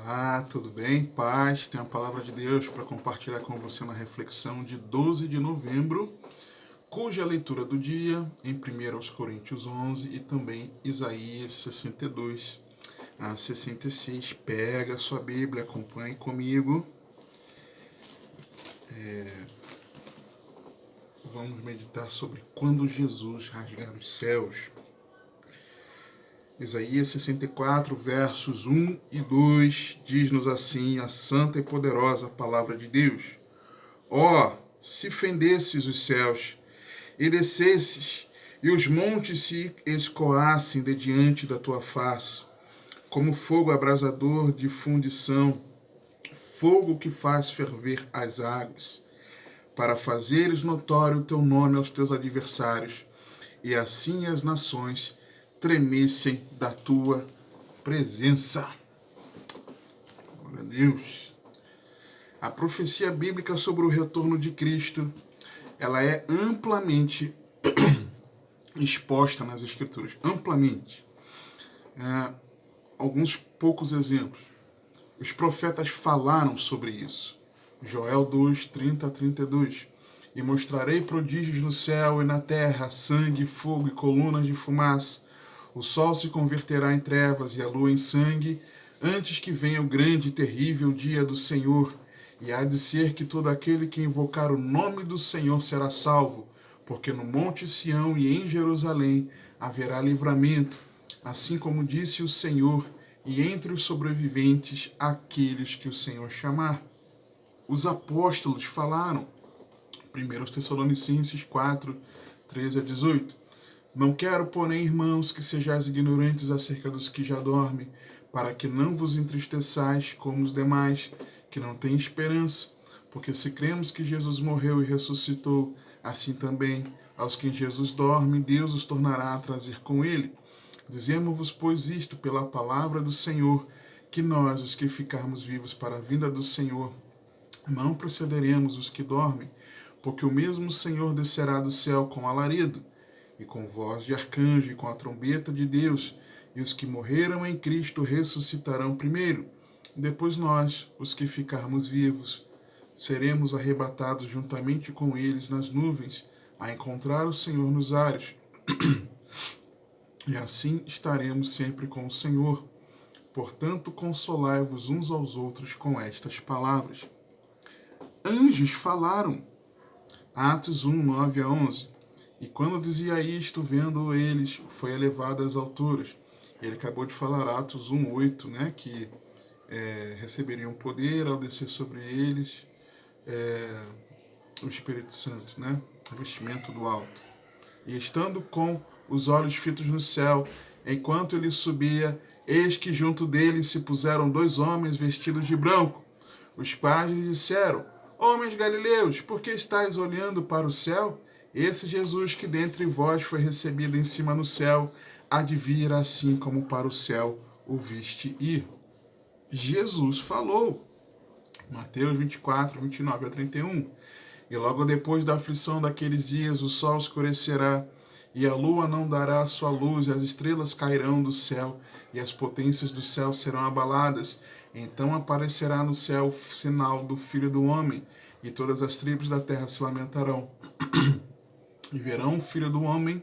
Olá, tudo bem? Paz, tenho a palavra de Deus para compartilhar com você na reflexão de 12 de novembro, cuja leitura do dia em 1 Coríntios 11 e também Isaías 62 a 66. Pega a sua Bíblia, acompanhe comigo. Vamos meditar sobre quando Jesus rasgar os céus. Isaías 64, versos 1 e 2, diz-nos assim a santa e poderosa palavra de Deus. Ó, se fendesses os céus, e descesses, e os montes se escoassem de diante da tua face, como fogo abrasador de fundição, fogo que faz ferver as águas, para fazeres notório o teu nome aos teus adversários, e assim as nações tremessem da tua presença. Glória a Deus. A profecia bíblica sobre o retorno de Cristo, ela é amplamente exposta nas Escrituras. Amplamente. Alguns poucos exemplos. Os profetas falaram sobre isso. Joel 2, 30 a 32. E mostrarei prodígios no céu e na terra, sangue, fogo e colunas de fumaça. O sol se converterá em trevas e a lua em sangue, antes que venha o grande e terrível dia do Senhor. E há de ser que todo aquele que invocar o nome do Senhor será salvo, porque no monte Sião e em Jerusalém haverá livramento, assim como disse o Senhor, e entre os sobreviventes aqueles que o Senhor chamar. Os apóstolos falaram, 1 Tessalonicenses 4, 13 a 18. Não quero, porém, irmãos, que sejais ignorantes acerca dos que já dormem, para que não vos entristeçais como os demais, que não têm esperança. Porque se cremos que Jesus morreu e ressuscitou, assim também, aos que em Jesus dormem, Deus os tornará a trazer com ele. Dizemos-vos, pois, isto pela palavra do Senhor, que nós, os que ficarmos vivos para a vinda do Senhor, não precederemos os que dormem, porque o mesmo Senhor descerá do céu com alarido, e com voz de arcanjo, e com a trombeta de Deus, e os que morreram em Cristo ressuscitarão primeiro. Depois nós, os que ficarmos vivos, seremos arrebatados juntamente com eles nas nuvens, a encontrar o Senhor nos ares. E assim estaremos sempre com o Senhor. Portanto, consolai-vos uns aos outros com estas palavras. Anjos falaram. Atos 1, 9 a 11. E quando dizia isto, vendo eles, foi elevado às alturas. Ele acabou de falar, Atos 1, 8, né, que receberiam poder ao descer sobre eles o Espírito Santo, né, o vestimento do alto. E estando com os olhos fitos no céu, enquanto ele subia, eis que junto dele se puseram dois homens vestidos de branco, os quais lhe disseram: Homens galileus, por que estáis olhando para o céu? Esse Jesus que dentre vós foi recebido em cima no céu, há de vir assim como para o céu o viste ir. Jesus falou. Mateus 24, 29 a 31. E logo depois da aflição daqueles dias, o sol escurecerá, e a lua não dará a sua luz, e as estrelas cairão do céu, e as potências do céu serão abaladas. Então aparecerá no céu o sinal do Filho do Homem, e todas as tribos da terra se lamentarão. E verão o Filho do Homem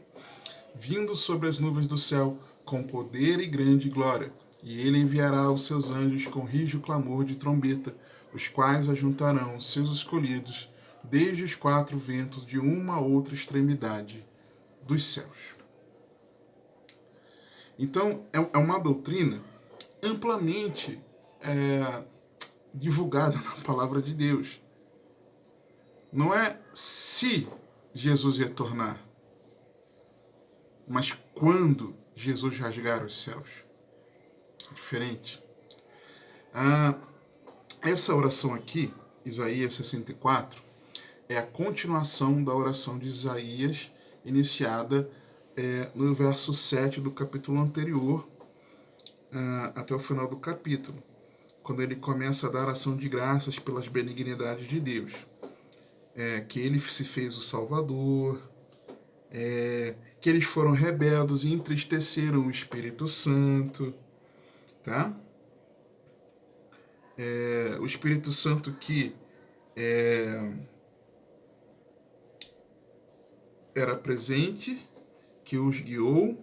vindo sobre as nuvens do céu, com poder e grande glória. E ele enviará os seus anjos com rijo clamor de trombeta, os quais ajuntarão os seus escolhidos desde os quatro ventos de uma a outra extremidade dos céus. Então, é uma doutrina amplamente divulgada na palavra de Deus. Não é se Jesus retornar, mas quando Jesus rasgar os céus. Diferente. Essa oração aqui, Isaías 64, é a continuação da oração de Isaías, iniciada no verso 7 do capítulo anterior, até o final do capítulo, quando ele começa a dar ação de graças pelas benignidades de Deus. Que ele se fez o Salvador, que eles foram rebeldes e entristeceram o Espírito Santo, tá? o Espírito Santo que era presente, que os guiou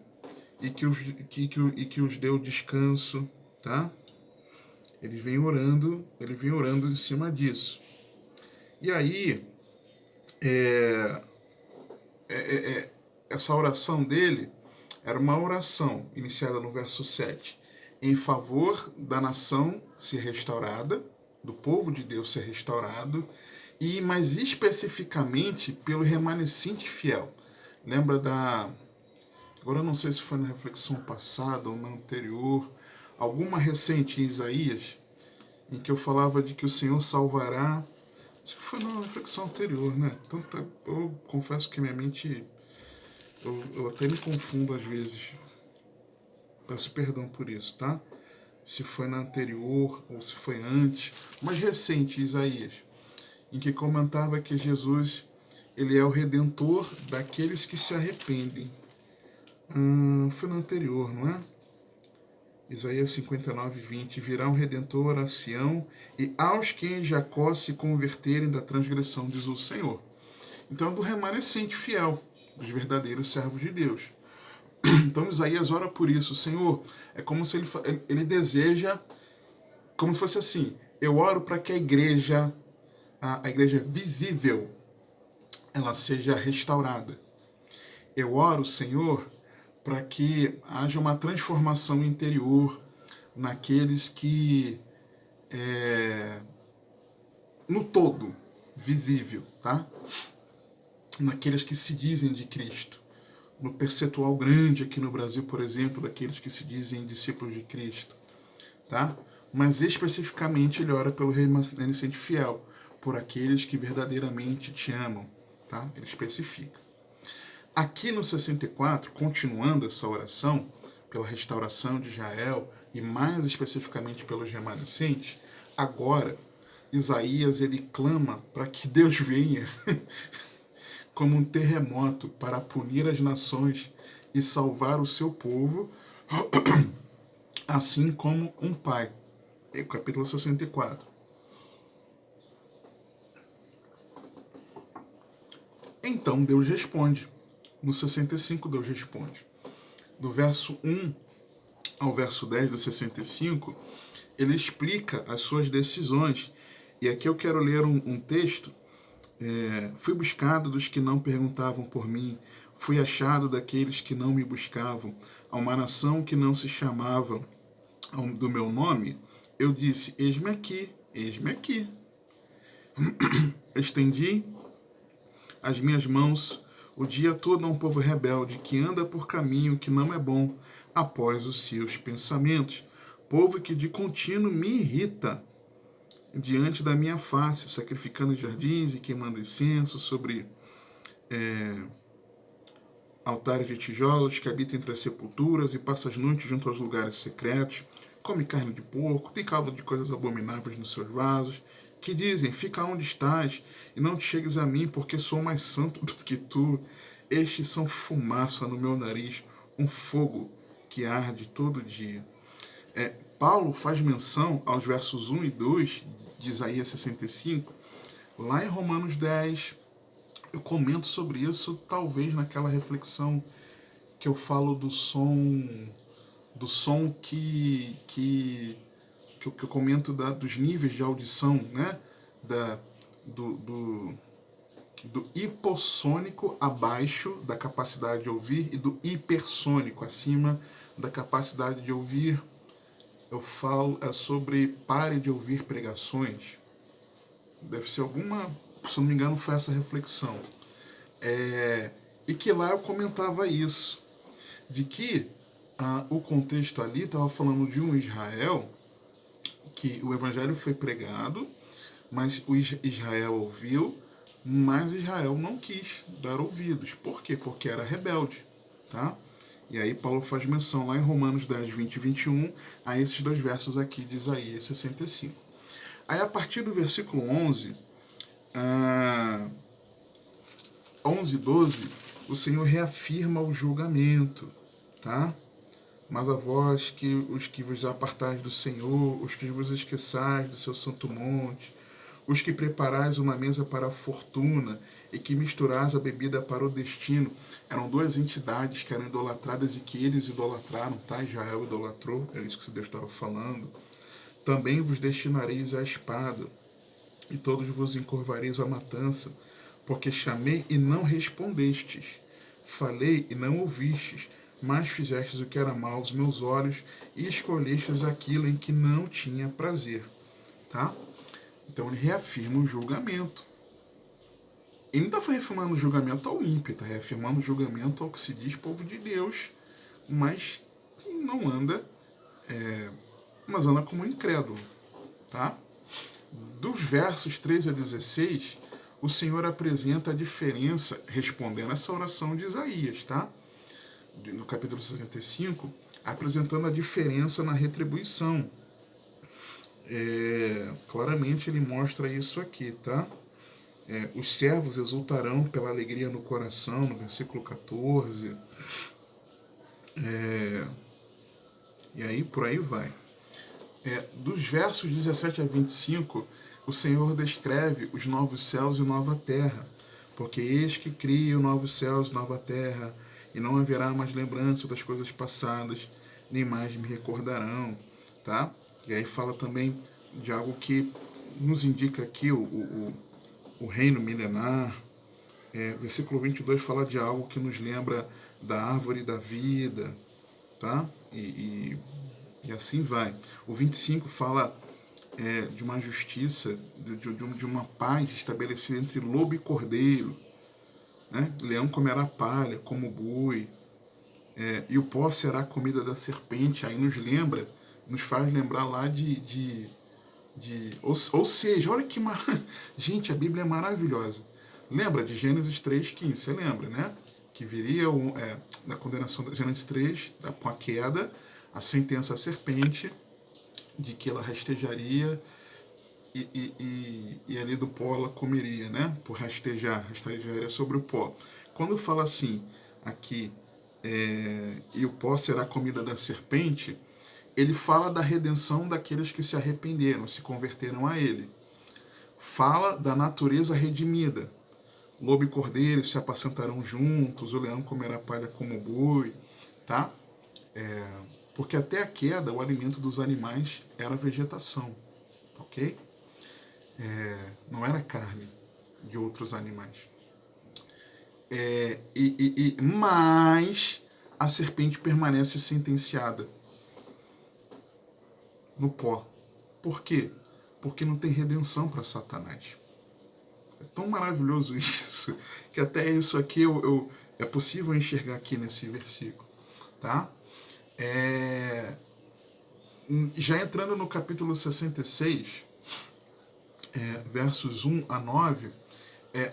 e que os deu descanso, tá? Ele vem orando em cima disso. E aí, essa oração dele era uma oração iniciada no verso 7, em favor da nação ser restaurada, do povo de Deus ser restaurado, e mais especificamente pelo remanescente fiel. Lembra da... Agora eu não sei se foi na reflexão passada ou na anterior, alguma recente em Isaías, em que eu falava de que o Senhor salvará. Acho que foi na reflexão anterior, né? Eu confesso que minha mente... Eu até me confundo às vezes. Peço perdão por isso, tá? Se foi na anterior ou se foi antes. Mas recente, Isaías, em que comentava que Jesus, ele é o redentor daqueles que se arrependem. Foi no anterior, não é? Isaías 59, 20. Virá um redentor a Sião e aos que em Jacó se converterem da transgressão, diz o Senhor. Então, do remanescente fiel, dos verdadeiros servos de Deus. Então, Isaías ora por isso. Senhor, é como se ele deseja, como se fosse assim, eu oro para que a igreja visível, ela seja restaurada. Eu oro, Senhor, para que haja uma transformação interior naqueles que, no todo, visível, tá? Naqueles que se dizem de Cristo. No percentual grande aqui no Brasil, por exemplo, daqueles que se dizem discípulos de Cristo, tá? Mas especificamente ele ora pelo remanescente fiel, por aqueles que verdadeiramente te amam, tá? Ele especifica. Aqui no 64, continuando essa oração pela restauração de Israel e mais especificamente pelos remanescentes, agora Isaías ele clama para que Deus venha como um terremoto para punir as nações e salvar o seu povo, assim como um pai. Capítulo 64. Então Deus responde. No 65 Deus responde. Do verso 1 ao verso 10 do 65, ele explica as suas decisões. E aqui eu quero ler um texto. Fui buscado dos que não perguntavam por mim, fui achado daqueles que não me buscavam. A uma nação que não se chamava do meu nome, eu disse, eis-me aqui, eis-me aqui. Estendi as minhas mãos o dia todo a um povo rebelde que anda por caminho que não é bom, após os seus pensamentos. Povo que de contínuo me irrita diante da minha face, sacrificando jardins e queimando incenso sobre altares de tijolos, que habita entre as sepulturas e passa as noites junto aos lugares secretos, come carne de porco, tem caldo de coisas abomináveis nos seus vasos, que dizem, fica onde estás e não te chegues a mim, porque sou mais santo do que tu. Estes são fumaça no meu nariz, um fogo que arde todo dia. Paulo faz menção aos versos 1 e 2 de Isaías 65, lá em Romanos 10, eu comento sobre isso, talvez naquela reflexão que eu falo do som que eu comento dos níveis de audição, né? Do hipossônico abaixo da capacidade de ouvir e do hipersônico acima da capacidade de ouvir. Eu falo sobre pare de ouvir pregações. Deve ser alguma, se não me engano, foi essa reflexão. E que lá eu comentava isso, de que o contexto ali estava falando de um Israel que o evangelho foi pregado, mas o Israel ouviu, mas Israel não quis dar ouvidos. Por quê? Porque era rebelde, tá? E aí Paulo faz menção lá em Romanos 10, 20 e 21 a esses dois versos aqui de Isaías 65. Aí a partir do versículo 11, 11 e 12, o Senhor reafirma o julgamento, tá? Mas a vós, que os que vos apartais do Senhor, os que vos esqueçais do seu santo monte, os que preparais uma mesa para a fortuna e que misturais a bebida para o destino. Eram duas entidades que eram idolatradas e que eles idolatraram, tá? Israel idolatrou, é isso que Deus estava falando. Também vos destinareis à espada, e todos vos encurvareis à matança, porque chamei e não respondestes, falei e não ouvistes, mas fizestes o que era mal aos meus olhos e escolhestes aquilo em que não tinha prazer. Tá? Então ele reafirma o julgamento. Ele não está reafirmando o julgamento ao ímpio, está reafirmando o julgamento ao que se diz povo de Deus, mas não anda, mas anda como incrédulo. Tá? Dos versos 13 a 16, o Senhor apresenta a diferença, respondendo essa oração de Isaías, tá? No capítulo 65, apresentando a diferença na retribuição. Claramente ele mostra isso aqui, tá? Os servos exultarão pela alegria no coração, no versículo 14. E aí por aí vai. Dos versos 17 a 25, o Senhor descreve os novos céus e nova terra, porque eis que crio novos céus e nova terra, e não haverá mais lembrança das coisas passadas, nem mais me recordarão, tá? E aí fala também de algo que nos indica aqui o reino milenar. Versículo 22 fala de algo que nos lembra da árvore da vida, tá? E assim vai. O 25 fala de uma justiça, de uma paz estabelecida entre lobo e cordeiro. Né? Leão comerá palha como boi, e o pó será a comida da serpente. Aí nos faz lembrar lá ou seja, olha que gente, a Bíblia é maravilhosa. Lembra de Gênesis 3:15, você lembra, né? Que viria da condenação de Gênesis 3, com a queda, a sentença à serpente, de que ela rastejaria e ali do pó ela comeria, né? Por rastejaria sobre o pó. Quando fala assim, aqui, e o pó será comida da serpente, ele fala da redenção daqueles que se arrependeram, se converteram a ele. Fala da natureza redimida. Lobo e cordeiro se apacentarão juntos, o leão comerá palha como boi, tá? Porque até a queda, o alimento dos animais era vegetação, ok? Não era carne de outros animais. Mas a serpente permanece sentenciada no pó. Por quê? Porque não tem redenção para Satanás. É tão maravilhoso isso, que até isso aqui é possível enxergar aqui nesse versículo. Tá? Já entrando no capítulo 66, versos 1 a 9,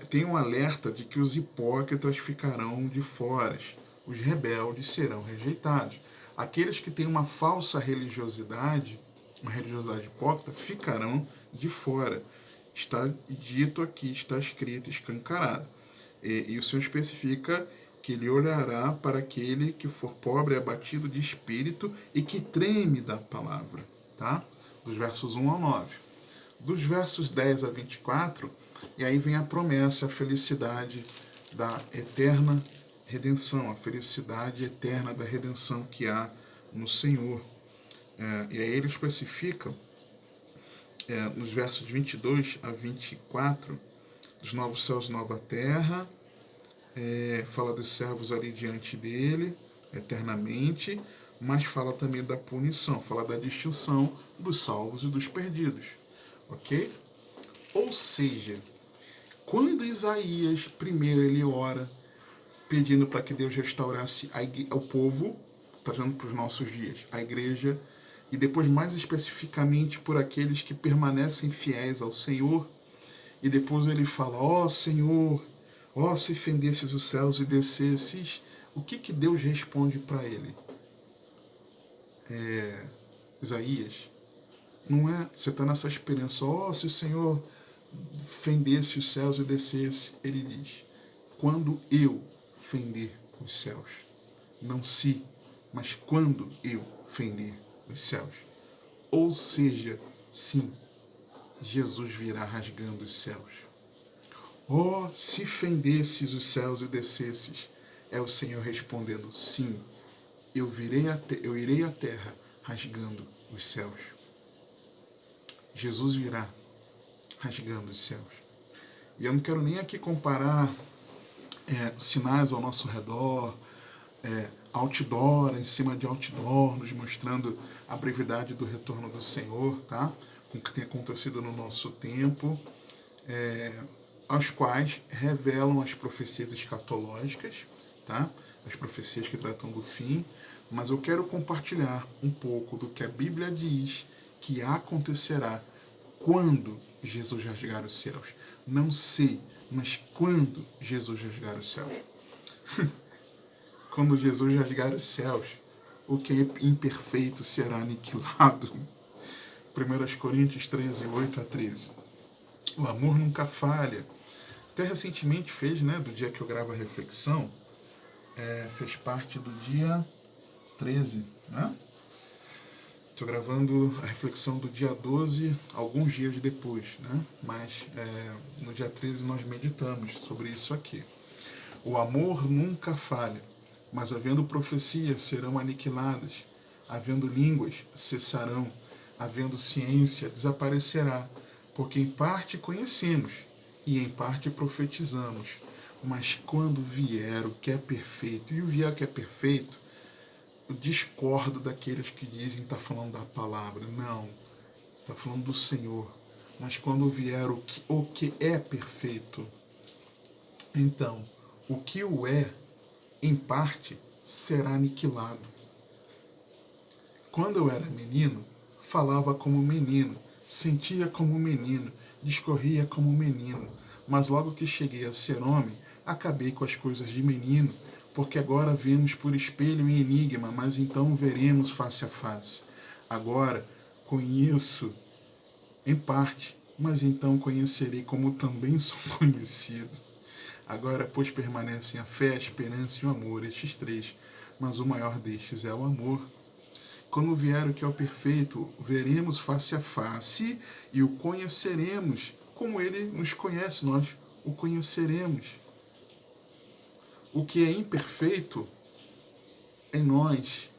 tem um alerta de que os hipócritas ficarão de fora, os rebeldes serão rejeitados. Aqueles que têm uma falsa religiosidade, uma religiosidade hipócrita, ficarão de fora. Está dito aqui, está escrito, escancarado. E o Senhor especifica que ele olhará para aquele que for pobre e abatido de espírito e que treme da palavra. Tá? Dos versos 1 ao 9. Dos versos 10 a 24, e aí vem a promessa, a felicidade da eterna redenção, a felicidade eterna da redenção que há no Senhor. E aí ele especifica, nos versos 22 a 24, dos novos céus e nova terra, fala dos servos ali diante dele, eternamente, mas fala também da punição, fala da distinção dos salvos e dos perdidos. Ok? Ou seja, quando Isaías primeiro ele ora pedindo para que Deus restaurasse o povo, trazendo para os nossos dias a igreja, e depois mais especificamente por aqueles que permanecem fiéis ao Senhor, e depois ele fala, ó Senhor, ó se fendesses os céus e descesses, o que Deus responde para ele? Isaías, não é, você está nessa experiência, ó se o Senhor fendesse os céus e descesse, ele diz, quando eu fender os céus, não se, mas quando eu fender os céus. Ou seja, sim, Jesus virá rasgando os céus. Oh, se fendesses os céus e descesses, é o Senhor respondendo, sim, eu irei à terra rasgando os céus. Jesus virá rasgando os céus. E eu não quero nem aqui comparar sinais ao nosso redor, outdoor, em cima de outdoor, nos mostrando a brevidade do retorno do Senhor, tá? Com o que tem acontecido no nosso tempo, aos quais revelam as profecias escatológicas, tá? As profecias que tratam do fim, mas eu quero compartilhar um pouco do que a Bíblia diz que acontecerá quando Jesus rasgar os céus. Não sei, mas quando Jesus rasgar os céus. Quando Jesus rasgar os céus, o que é imperfeito será aniquilado. 1 Coríntios 13, 8 a 13. O amor nunca falha. Até recentemente fez, né, do dia que eu gravo a reflexão, fez parte do dia 13, né? Estou gravando a reflexão do dia 12, alguns dias depois, né? Mas no dia 13 nós meditamos sobre isso aqui. O amor nunca falha, mas havendo profecias serão aniquiladas, havendo línguas cessarão, havendo ciência desaparecerá, porque em parte conhecemos e em parte profetizamos. Mas quando vier o que é perfeito, e o vier o que é perfeito, eu discordo daqueles que dizem que está falando da palavra. Não, está falando do Senhor. Mas quando vier o que é perfeito, então, o que o é, em parte, será aniquilado. Quando eu era menino, falava como menino, sentia como menino, discorria como menino. Mas logo que cheguei a ser homem, acabei com as coisas de menino, porque agora vemos por espelho e enigma, mas então veremos face a face. Agora conheço em parte, mas então conhecerei como também sou conhecido. Agora, pois, permanecem a fé, a esperança e o amor, estes três, mas o maior destes é o amor. Quando vier o que é o perfeito, veremos face a face e o conheceremos, como ele nos conhece, nós o conheceremos. O que é imperfeito em nós,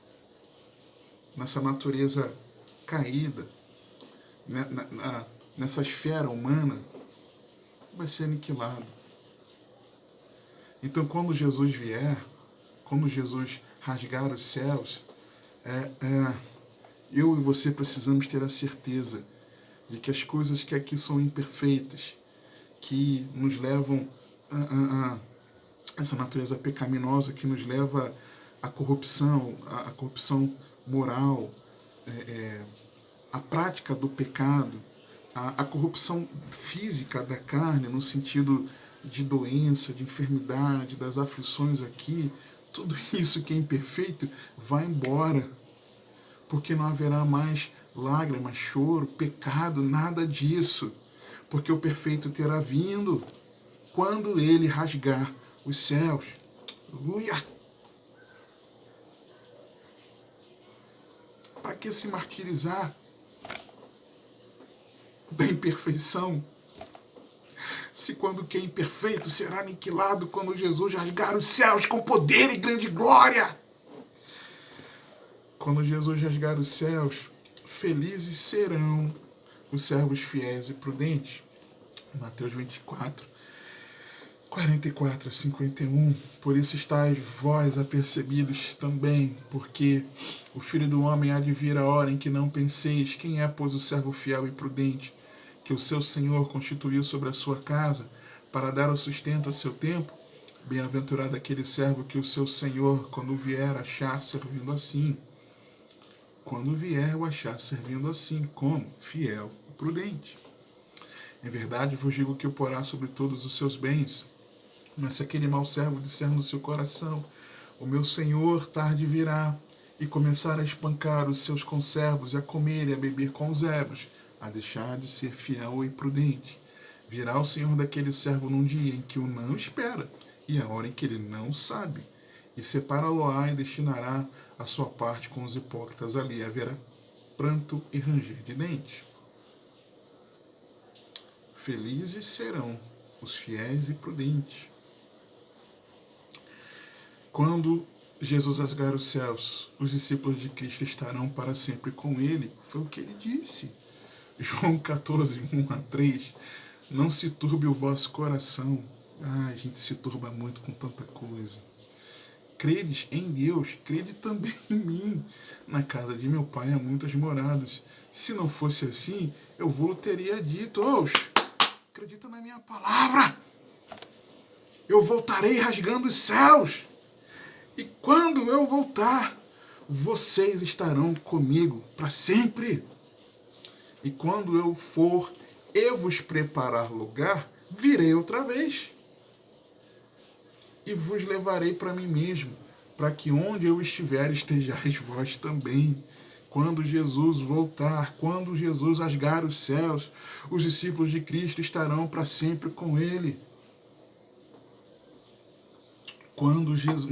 nessa natureza caída, nessa esfera humana, vai ser aniquilado. Então, quando Jesus vier, quando Jesus rasgar os céus, eu e você precisamos ter a certeza de que as coisas que aqui são imperfeitas, que nos levam a essa natureza pecaminosa, que nos leva à corrupção, à corrupção moral, a prática do pecado, a corrupção física da carne, no sentido de doença, de enfermidade, das aflições aqui, tudo isso que é imperfeito vai embora, porque não haverá mais lágrimas, choro, pecado, nada disso, porque o perfeito terá vindo quando ele rasgar os céus. Aleluia! Para que se martirizar da imperfeição? Se quando o que é imperfeito será aniquilado quando Jesus rasgar os céus com poder e grande glória. Quando Jesus rasgar os céus, felizes serão os servos fiéis e prudentes. Mateus 24, 44 a 51. Por isso estáis vós apercebidos também, porque o Filho do Homem há de vir a hora em que não penseis. Quem é, pois, o servo fiel e prudente, que o seu Senhor constituiu sobre a sua casa, para dar o sustento a seu tempo? Bem-aventurado aquele servo que o seu Senhor, quando vier, achar servindo assim. Quando vier, o achar servindo assim, como fiel e prudente. Em verdade vos digo que o porá sobre todos os seus bens. Mas se aquele mau servo disser no seu coração, o meu Senhor tarde virá, e começar a espancar os seus conservos, e a comer e a beber com os ebros, a deixar de ser fiel e prudente, virá o Senhor daquele servo num dia em que o não espera, e a hora em que ele não sabe, e separá-lo-á e destinará a sua parte com os hipócritas. Ali haverá pranto e ranger de dentes. Felizes serão os fiéis e prudentes. Quando Jesus rasgar os céus, os discípulos de Cristo estarão para sempre com ele. Foi o que ele disse. João 14, 1-3. Não se turbe o vosso coração. A gente se turba muito com tanta coisa. Credes em Deus, crede também em mim. Na casa de meu pai há muitas moradas. Se não fosse assim, eu vou teria dito: acredita na minha palavra. Eu voltarei rasgando os céus. E quando eu voltar, vocês estarão comigo para sempre. E quando eu for e vos preparar lugar, virei outra vez. E vos levarei para mim mesmo, para que onde eu estiver estejais vós também. Quando Jesus voltar, quando Jesus rasgar os céus, os discípulos de Cristo estarão para sempre com ele. Quando Jesus,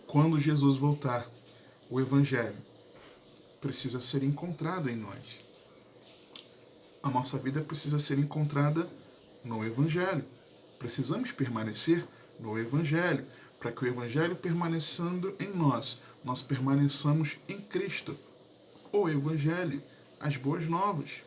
quando Jesus voltar, o Evangelho precisa ser encontrado em nós. A nossa vida precisa ser encontrada no Evangelho. Precisamos permanecer no Evangelho, para que o Evangelho permanecendo em nós, nós permaneçamos em Cristo. O Evangelho, as boas novas.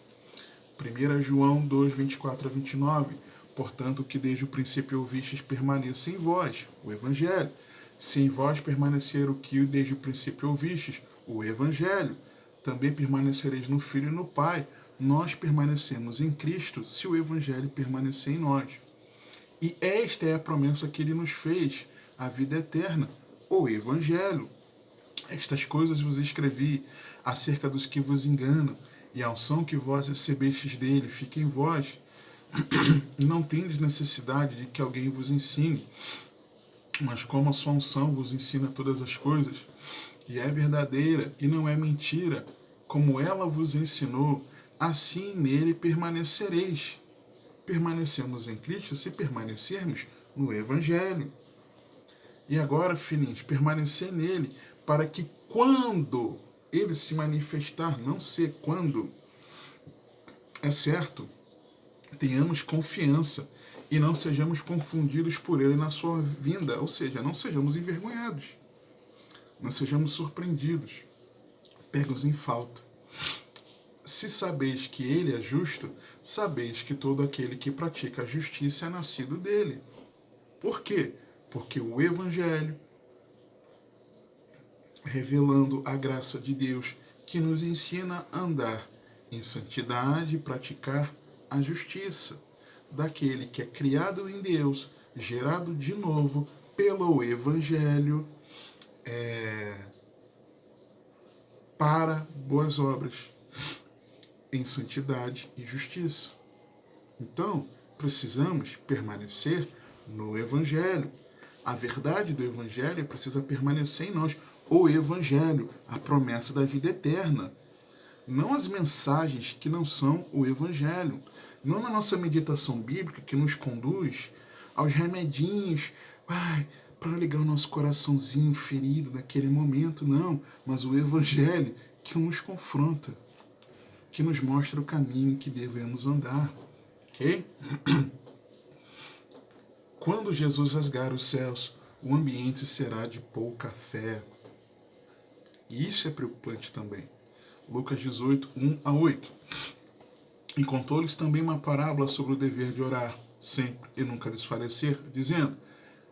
1 João 2, 24-29. Portanto, que desde o princípio ouvistes permaneça em vós, o Evangelho. Se em vós permanecer o que desde o princípio ouvistes, o Evangelho, também permanecereis no Filho e no Pai. Nós permanecemos em Cristo se o Evangelho permanecer em nós. E esta é a promessa que ele nos fez, a vida eterna, o Evangelho. Estas coisas vos escrevi acerca dos que vos enganam, e a unção que vós recebestes dele fica em vós. Não tendes necessidade de que alguém vos ensine, mas como a sua unção vos ensina todas as coisas, e é verdadeira e não é mentira, como ela vos ensinou, assim nele permanecereis. Permanecemos em Cristo se permanecermos no Evangelho. E agora, filhinhos, permanecer nele, para que quando ele se manifestar, não sei quando, é certo, tenhamos confiança e não sejamos confundidos por ele na sua vinda, ou seja, não sejamos envergonhados, não sejamos surpreendidos, pegos em falta. Se sabeis que ele é justo, sabeis que todo aquele que pratica a justiça é nascido dele. Por quê? Porque o Evangelho, revelando a graça de Deus, que nos ensina a andar em santidade e praticar a justiça, daquele que é criado em Deus, gerado de novo pelo Evangelho, para boas obras, em santidade e justiça. Então, precisamos permanecer no Evangelho. A verdade do Evangelho precisa permanecer em nós. O Evangelho, a promessa da vida eterna. Não as mensagens que não são o Evangelho. Não na nossa meditação bíblica que nos conduz aos remedinhos, para ligar o nosso coraçãozinho ferido naquele momento, não. Mas o Evangelho que nos confronta, que nos mostra o caminho que devemos andar. Ok? Quando Jesus rasgar os céus, o ambiente será de pouca fé. E isso é preocupante também. Lucas 18, 1-8. E contou-lhes também uma parábola sobre o dever de orar, sempre e nunca desfalecer, dizendo: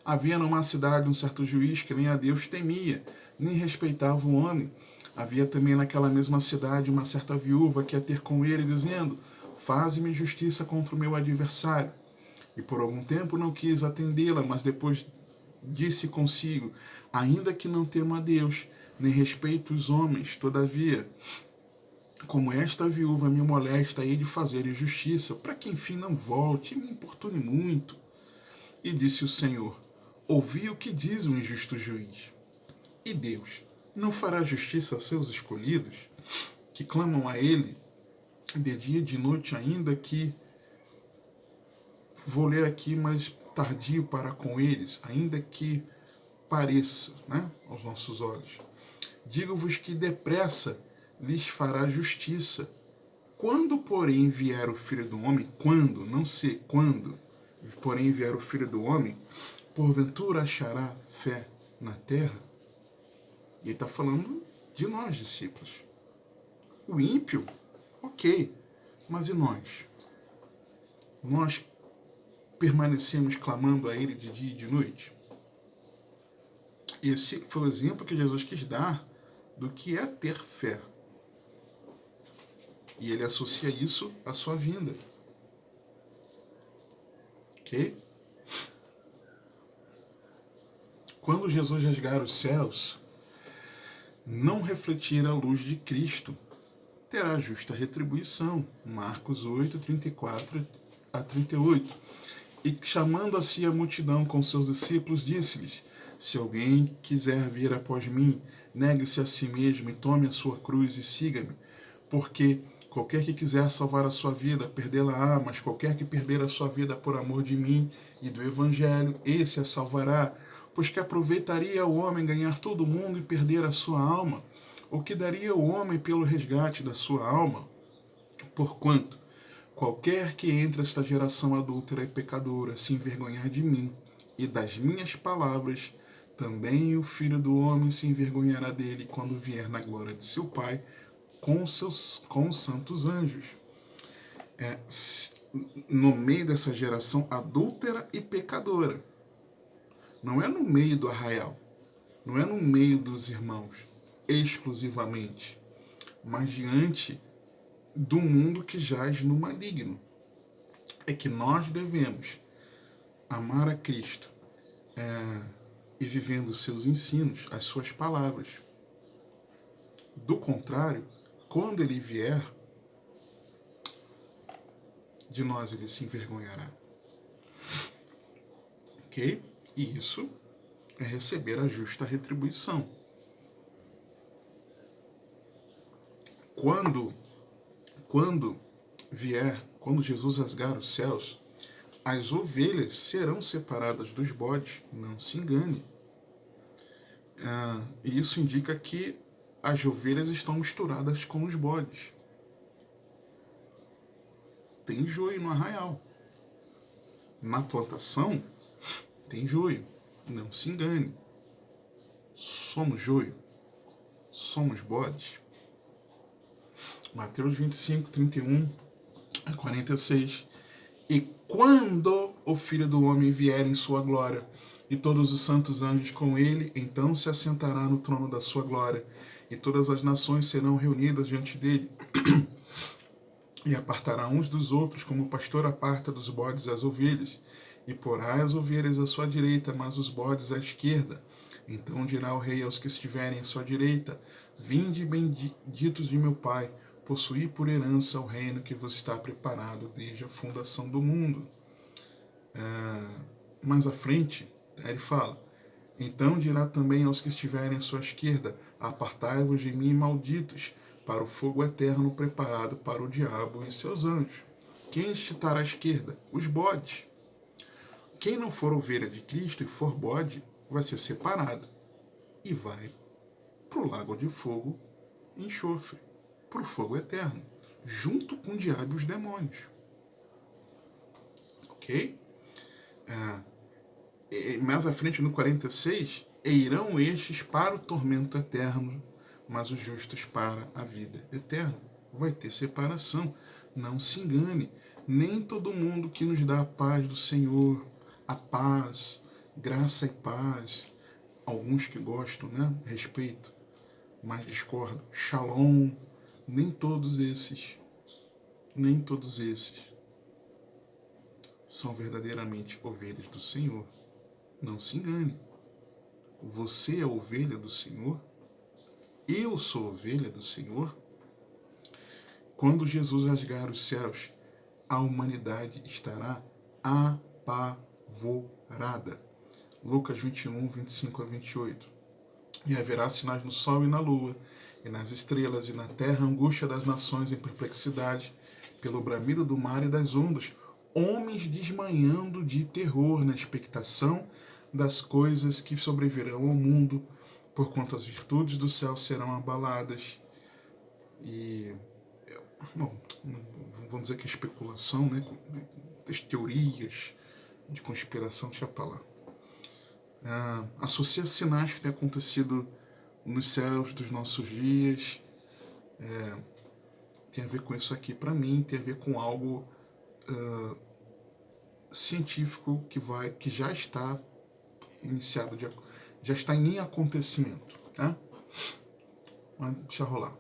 havia numa cidade um certo juiz que nem a Deus temia, nem respeitava o homem. Havia também naquela mesma cidade uma certa viúva que ia ter com ele, dizendo: faze-me justiça contra o meu adversário. E por algum tempo não quis atendê-la, mas depois disse consigo: ainda que não tema a Deus, nem respeito os homens, todavia, como esta viúva me molesta, hei de fazer justiça, para que enfim não volte e me importune muito. E disse o Senhor: ouvi o que diz o injusto juiz. E Deus não fará justiça a seus escolhidos, que clamam a ele de dia e de noite, ainda que, vou ler aqui, mas tardio para com eles, ainda que pareça, né, aos nossos olhos. Digo-vos que depressa lhes fará justiça. Quando, porém, vier o Filho do Homem, quando, não sei quando, porém vier o Filho do Homem, porventura achará fé na terra? E ele está falando de nós, discípulos. O ímpio, ok, mas e nós? Nós permanecemos clamando a ele de dia e de noite? Esse foi o exemplo que Jesus quis dar do que é ter fé. E ele associa isso à sua vinda. Ok? Quando Jesus rasgar os céus, não refletir a luz de Cristo, terá justa retribuição. Marcos 8, 34 a 38. E chamando a si a multidão com seus discípulos, disse-lhes: se alguém quiser vir após mim, negue-se a si mesmo e tome a sua cruz e siga-me. Porque qualquer que quiser salvar a sua vida, perdê-la-á, mas qualquer que perder a sua vida por amor de mim e do Evangelho, esse a salvará. Pois que aproveitaria o homem ganhar todo o mundo e perder a sua alma? O que daria o homem pelo resgate da sua alma? Porquanto, qualquer que entre esta geração adúltera e pecadora se envergonhar de mim e das minhas palavras, também o Filho do Homem se envergonhará dele quando vier na glória de seu Pai com os santos anjos. No meio dessa geração adúltera e pecadora. Não é no meio do arraial, não é no meio dos irmãos, exclusivamente, mas diante do mundo que jaz no maligno. É que nós devemos amar a Cristo e vivendo os seus ensinos, as suas palavras. Do contrário, quando ele vier, de nós ele se envergonhará. Ok? E isso é receber a justa retribuição. Quando Jesus rasgar os céus, as ovelhas serão separadas dos bodes, não se engane. E isso indica que as ovelhas estão misturadas com os bodes. Tem joio no arraial. Na plantação, tem joio. Não se engane. Somos joio. Somos bodes. Mateus 25, 31 a 46. E quando o Filho do Homem vier em sua glória, e todos os santos anjos com ele, então se assentará no trono da sua glória, e todas as nações serão reunidas diante dele, e apartará uns dos outros, como o pastor aparta dos bodes as ovelhas, e porá as ovelhas à sua direita, mas os bodes à esquerda. Então dirá o rei aos que estiverem à sua direita: vinde, benditos de meu Pai, possuí por herança o reino que vos está preparado desde a fundação do mundo. Mais à frente, ele fala: então dirá também aos que estiverem à sua esquerda: apartai-vos de mim, malditos, para o fogo eterno preparado para o diabo e seus anjos. Quem estará à esquerda? Os bodes. Quem não for ovelha de Cristo e for bode, vai ser separado e vai para o lago de fogo e enxofre, para o fogo eterno, junto com o diabo e os demônios. Ok? Mais à frente, no 46, e irão estes para o tormento eterno, mas os justos para a vida eterna. Vai ter separação. Não se engane. Nem todo mundo que nos dá a paz do Senhor, a paz, graça e paz, alguns que gostam, né? Respeito, mas discordam. Shalom. Nem todos esses são verdadeiramente ovelhas do Senhor. Não se engane. Você é ovelha do Senhor? Eu sou ovelha do Senhor? Quando Jesus rasgar os céus, a humanidade estará apavorada. Lucas 21, 25 a 28. E haverá sinais no sol e na lua, e nas estrelas, e na terra angústia das nações em perplexidade, pelo bramido do mar e das ondas, homens desmanhando de terror na expectação das coisas que sobrevirão ao mundo, porquanto as virtudes do céu serão abaladas. E, bom, vamos dizer que é especulação, né? Das teorias de conspiração, deixa pra lá. Associa sinais que têm acontecido nos céus dos nossos dias. Tem a ver com isso aqui para mim, tem a ver com algo científico que já está iniciado, já está em acontecimento, né? Mas deixa rolar.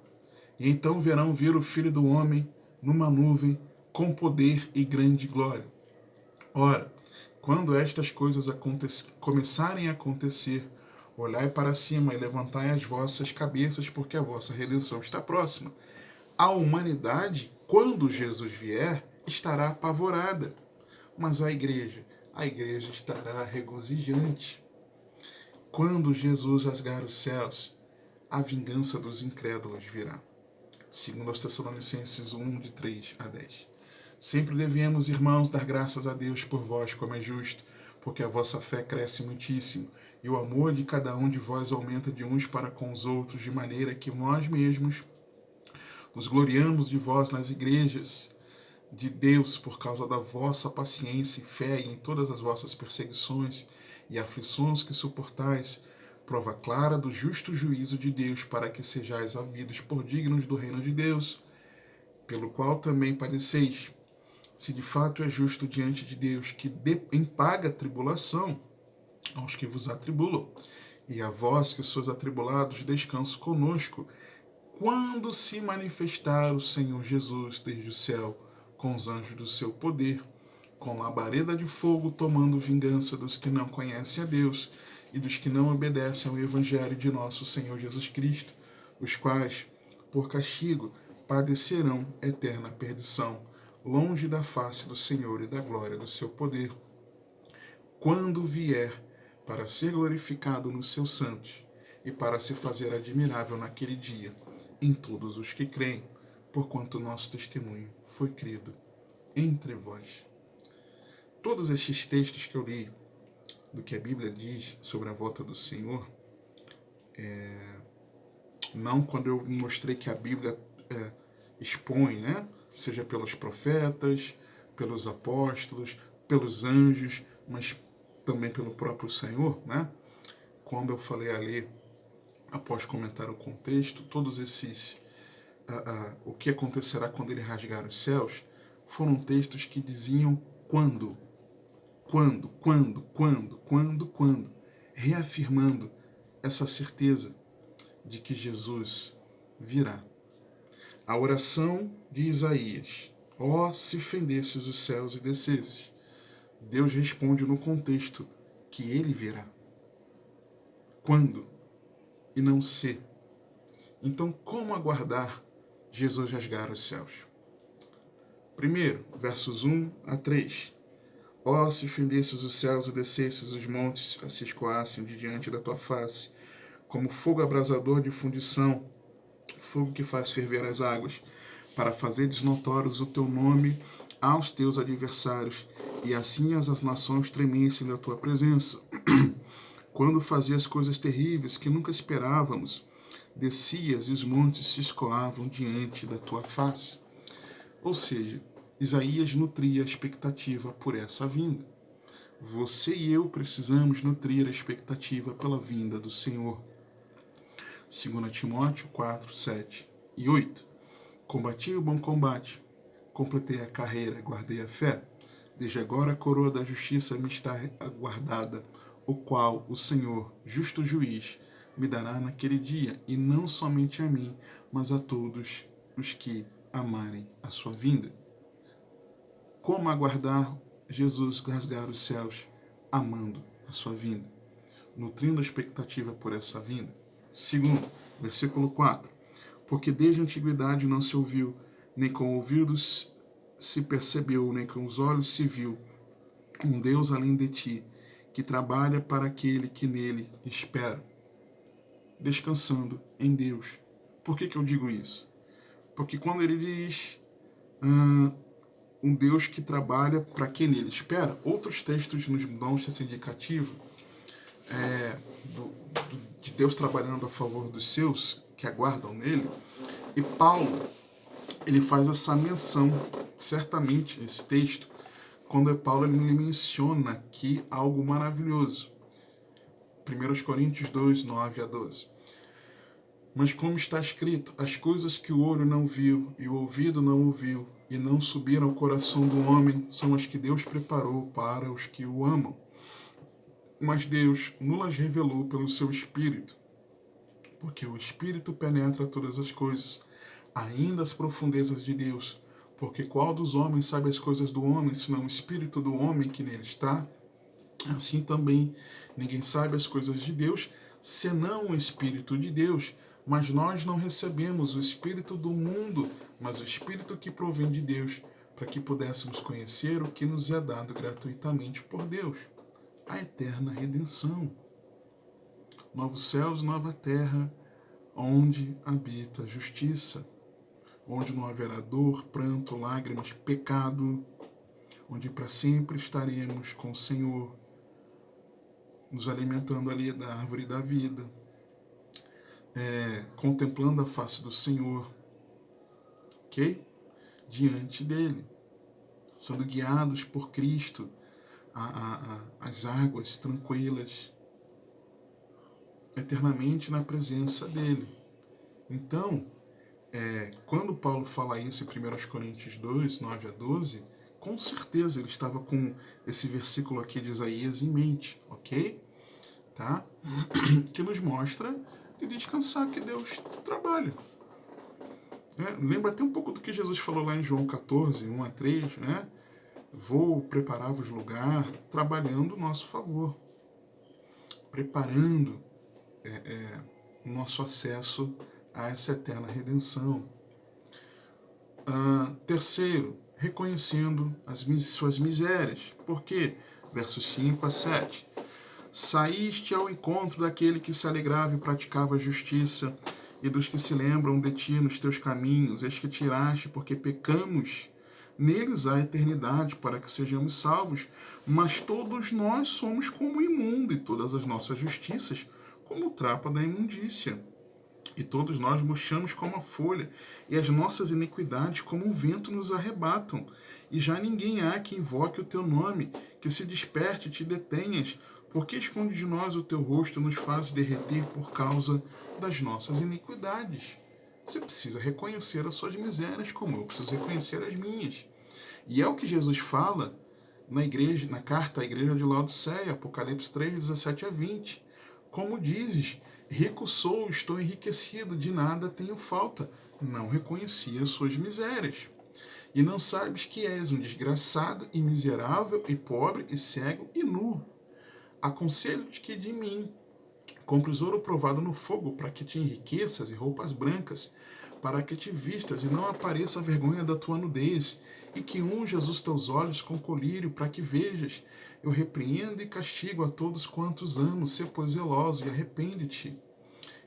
E então verão vir o Filho do Homem numa nuvem com poder e grande glória. Ora, quando estas coisas começarem a acontecer, olhai para cima e levantai as vossas cabeças, porque a vossa redenção está próxima. A humanidade, quando Jesus vier, estará apavorada, mas a igreja estará regozijante. Quando Jesus rasgar os céus, a vingança dos incrédulos virá. Segundo aos Tessalonicenses 1, de 3 a 10. Sempre devemos, irmãos, dar graças a Deus por vós, como é justo, porque a vossa fé cresce muitíssimo, e o amor de cada um de vós aumenta de uns para com os outros, de maneira que nós mesmos nos gloriamos de vós nas igrejas de Deus por causa da vossa paciência e fé em todas as vossas perseguições e aflições que suportais, prova clara do justo juízo de Deus, para que sejais havidos por dignos do reino de Deus, pelo qual também padeceis. Se de fato é justo diante de Deus que em paga tribulação aos que vos atribulam, e a vós que sois atribulados, descanso conosco, quando se manifestar o Senhor Jesus desde o céu, com os anjos do seu poder, com labareda de fogo, tomando vingança dos que não conhecem a Deus e dos que não obedecem ao Evangelho de nosso Senhor Jesus Cristo, os quais, por castigo, padecerão eterna perdição, longe da face do Senhor e da glória do seu poder, quando vier para ser glorificado nos seus santos e para se fazer admirável naquele dia em todos os que creem, porquanto nosso testemunho foi crido entre vós. Todos estes textos que eu li do que a Bíblia diz sobre a volta do Senhor, não quando eu mostrei que a Bíblia expõe, né? Seja pelos profetas, pelos apóstolos, pelos anjos, mas também pelo próprio Senhor, né? Quando eu falei ali, após comentar o contexto, todos esses o que acontecerá quando ele rasgar os céus, foram textos que diziam quando, reafirmando essa certeza de que Jesus virá. A oração de Isaías, ó, se fendesses os céus e descesses, Deus responde no contexto que ele virá. Quando? E não se. Então, como aguardar Jesus rasgar os céus? Primeiro, versos 1 a 3. Ó, se fendesses os céus e descesses os montes, a se escoassem de diante da tua face, como fogo abrasador de fundição, fogo que faz ferver as águas, para fazeres notórios o teu nome aos teus adversários, e assim as nações tremessem da tua presença. Quando fazias coisas terríveis que nunca esperávamos, descias e os montes se escoavam diante da tua face. Ou seja, Isaías nutria a expectativa por essa vinda. Você e eu precisamos nutrir a expectativa pela vinda do Senhor. 2 Timóteo 4, 7 e 8. Combati o bom combate, completei a carreira, guardei a fé. Desde agora a coroa da justiça me está aguardada, o qual o Senhor, justo juiz, me dará naquele dia, e não somente a mim, mas a todos os que amarem a sua vinda. Como aguardar Jesus rasgar os céus? Amando a sua vinda, nutrindo a expectativa por essa vinda. Segundo, versículo 4. Porque desde a antiguidade não se ouviu, nem com ouvidos se percebeu, nem com os olhos se viu, um Deus além de ti, que trabalha para aquele que nele espera. Descansando em Deus. Por que eu digo isso? Porque quando ele diz um Deus que trabalha para quem nele espera, outros textos nos dão esse indicativo de Deus trabalhando a favor dos seus que aguardam nele. E Paulo, ele faz essa menção, certamente, nesse texto, quando Paulo ele menciona aqui algo maravilhoso. 1 Coríntios 2, 9 a 12. Mas como está escrito, as coisas que o olho não viu e o ouvido não ouviu e não subiram ao coração do homem são as que Deus preparou para os que o amam. Mas Deus nos revelou pelo seu Espírito, porque o Espírito penetra todas as coisas, ainda as profundezas de Deus. Porque qual dos homens sabe as coisas do homem, senão o Espírito do homem que nele está? Assim também ninguém sabe as coisas de Deus, senão o Espírito de Deus. Mas nós não recebemos o Espírito do mundo, mas o Espírito que provém de Deus, para que pudéssemos conhecer o que nos é dado gratuitamente por Deus, a eterna redenção. Novos céus, nova terra, onde habita a justiça, onde não haverá dor, pranto, lágrimas, pecado, onde para sempre estaremos com o Senhor, nos alimentando ali da árvore da vida, contemplando a face do Senhor, ok? Diante dele, sendo guiados por Cristo, as águas tranquilas, eternamente na presença dele. Então, quando Paulo fala isso em 1 Coríntios 2, 9 a 12, com certeza ele estava com esse versículo aqui de Isaías em mente, ok? Tá? Que nos mostra de descansar que Deus trabalha. Lembra até um pouco do que Jesus falou lá em João 14, 1 a 3, né? Vou preparar-vos lugar, trabalhando o nosso favor, preparando o nosso acesso a essa eterna redenção. Terceiro, reconhecendo suas misérias. Por quê? Versos 5 a 7. Saíste ao encontro daquele que se alegrava e praticava a justiça, e dos que se lembram de ti nos teus caminhos, eis que tiraste, porque pecamos. Neles há eternidade, para que sejamos salvos. Mas todos nós somos como imundo, e todas as nossas justiças como trapa da imundícia. E todos nós murchamos como a folha, e as nossas iniquidades como um vento nos arrebatam. E já ninguém há que invoque o teu nome, que se desperte e te detenhas, porque esconde de nós o teu rosto e nos faz derreter por causa das nossas iniquidades. Você precisa reconhecer as suas misérias, como eu preciso reconhecer as minhas. E é o que Jesus fala na carta à igreja de Laodiceia, Apocalipse 3, 17 a 20. Como dizes, rico sou, estou enriquecido, de nada tenho falta. Não reconheci as suas misérias. E não sabes que és um desgraçado e miserável e pobre e cego e nu. Aconselho-te que de mim compres ouro provado no fogo, para que te enriqueças, e roupas brancas, para que te vistas e não apareça a vergonha da tua nudez, e que unjas os teus olhos com colírio, para que vejas. Eu repreendo e castigo a todos quantos amo, sê pois zeloso e arrepende-te.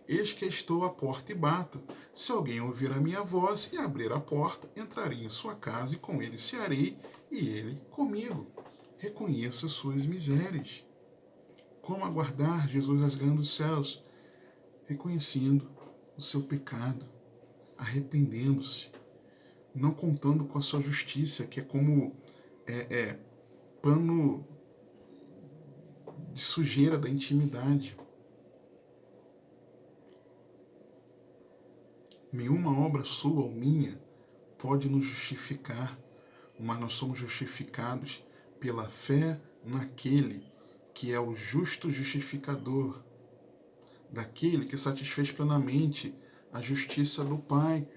Eis que estou à porta e bato. Se alguém ouvir a minha voz e abrir a porta, entrarei em sua casa e com ele cearei, e ele comigo. Reconheça suas misérias. Como aguardar Jesus rasgando os céus? Reconhecendo o seu pecado, arrependendo-se, não contando com a sua justiça, que é como pano de sujeira da intimidade. Nenhuma obra sua ou minha pode nos justificar, mas nós somos justificados pela fé naquele que é o justo justificador, daquele que satisfez plenamente a justiça do Pai,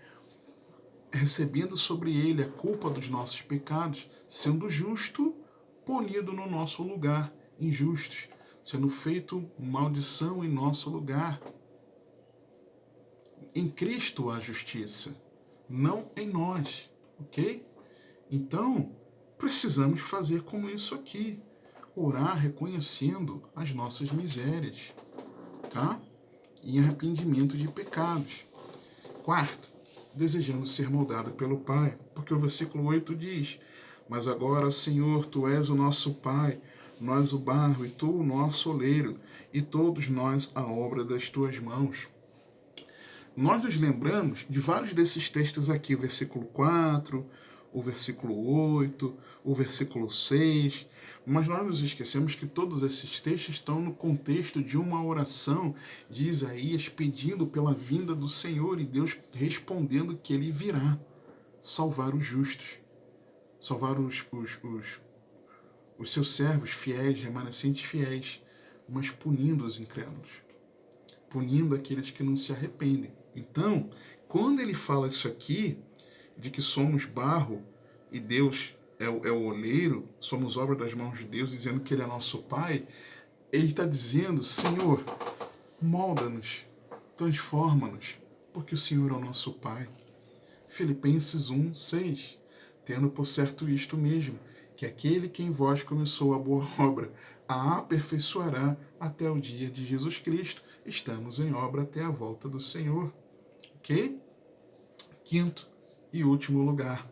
recebendo sobre ele a culpa dos nossos pecados, sendo justo, punido no nosso lugar, injustos, sendo feito maldição em nosso lugar. Em Cristo há justiça, não em nós, ok? Então, precisamos fazer como isso aqui, orar reconhecendo as nossas misérias, tá? Em arrependimento de pecados. Quarto, desejando ser moldado pelo Pai, porque o versículo 8 diz: mas agora, Senhor, Tu és o nosso Pai, nós o barro e tu o nosso oleiro, e todos nós a obra das tuas mãos. Nós nos lembramos de vários desses textos aqui, o versículo 4, o versículo 8, o versículo 6, mas nós nos esquecemos que todos esses textos estão no contexto de uma oração de Isaías pedindo pela vinda do Senhor e Deus respondendo que ele virá salvar os justos, salvar os seus servos fiéis, remanescentes fiéis, mas punindo os incrédulos, punindo aqueles que não se arrependem. Então, quando ele fala isso aqui, de que somos barro e Deus é o oleiro, somos obra das mãos de Deus, dizendo que ele é nosso Pai, ele está dizendo, Senhor, molda-nos, transforma-nos, porque o Senhor é o nosso Pai. Filipenses 1, 6, tendo por certo isto mesmo, que aquele que em vós começou a boa obra, a aperfeiçoará até o dia de Jesus Cristo. Estamos em obra até a volta do Senhor. Ok? Quinto e último lugar,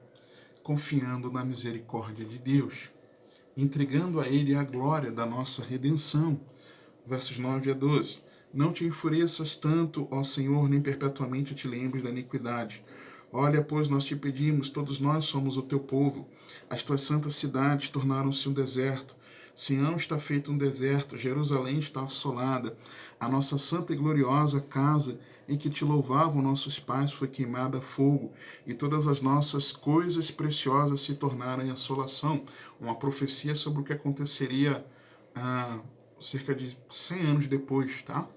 confiando na misericórdia de Deus, entregando a Ele a glória da nossa redenção. Versos 9 a 12. Não te enfureças tanto, ó Senhor, nem perpetuamente te lembres da iniquidade. Olha, pois, nós te pedimos, todos nós somos o teu povo. As tuas santas cidades tornaram-se um deserto. Sião está feito um deserto, Jerusalém está assolada. A nossa santa e gloriosa casa em que te louvavam nossos pais foi queimada a fogo, e todas as nossas coisas preciosas se tornaram em assolação. Uma profecia sobre o que aconteceria cerca de 100 anos depois, tá?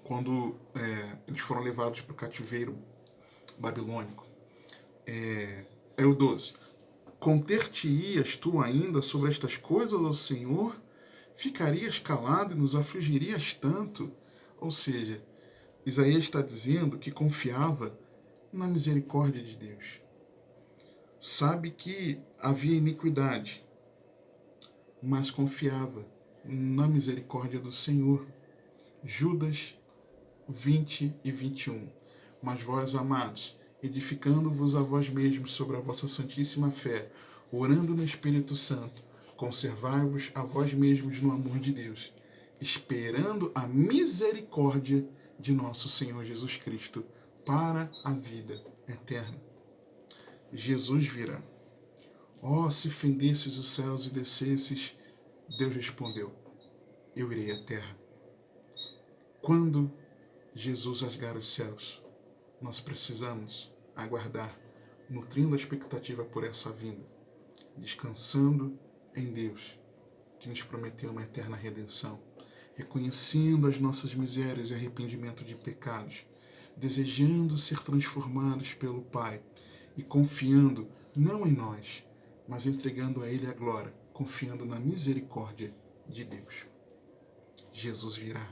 Quando eles foram levados para o cativeiro babilônico. É o 12. Conter-te-ias tu ainda sobre estas coisas, ó Senhor? Ficarias calado e nos afligirias tanto? Ou seja, Isaías está dizendo que confiava na misericórdia de Deus. Sabe que havia iniquidade, mas confiava na misericórdia do Senhor. Judas 20 e 21. Mas vós, amados, edificando-vos a vós mesmos sobre a vossa santíssima fé, orando no Espírito Santo, conservai-vos a vós mesmos no amor de Deus, esperando a misericórdia de nosso Senhor Jesus Cristo para a vida eterna. Jesus virá. Ó, se fendesses os céus e descesses, Deus respondeu, eu irei à terra. Quando Jesus rasgar os céus, nós precisamos aguardar, nutrindo a expectativa por essa vinda, descansando em Deus, que nos prometeu uma eterna redenção, reconhecendo as nossas misérias e arrependimento de pecados, desejando ser transformados pelo Pai e confiando não em nós, mas entregando a Ele a glória, confiando na misericórdia de Deus. Jesus virá,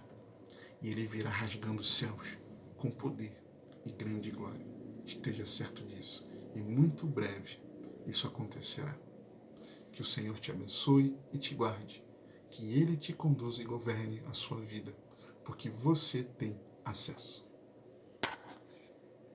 e Ele virá rasgando os céus com poder e grande glória. Esteja certo disso. E muito breve isso acontecerá. Que o Senhor te abençoe e te guarde. Que Ele te conduza e governe a sua vida. Porque você tem acesso.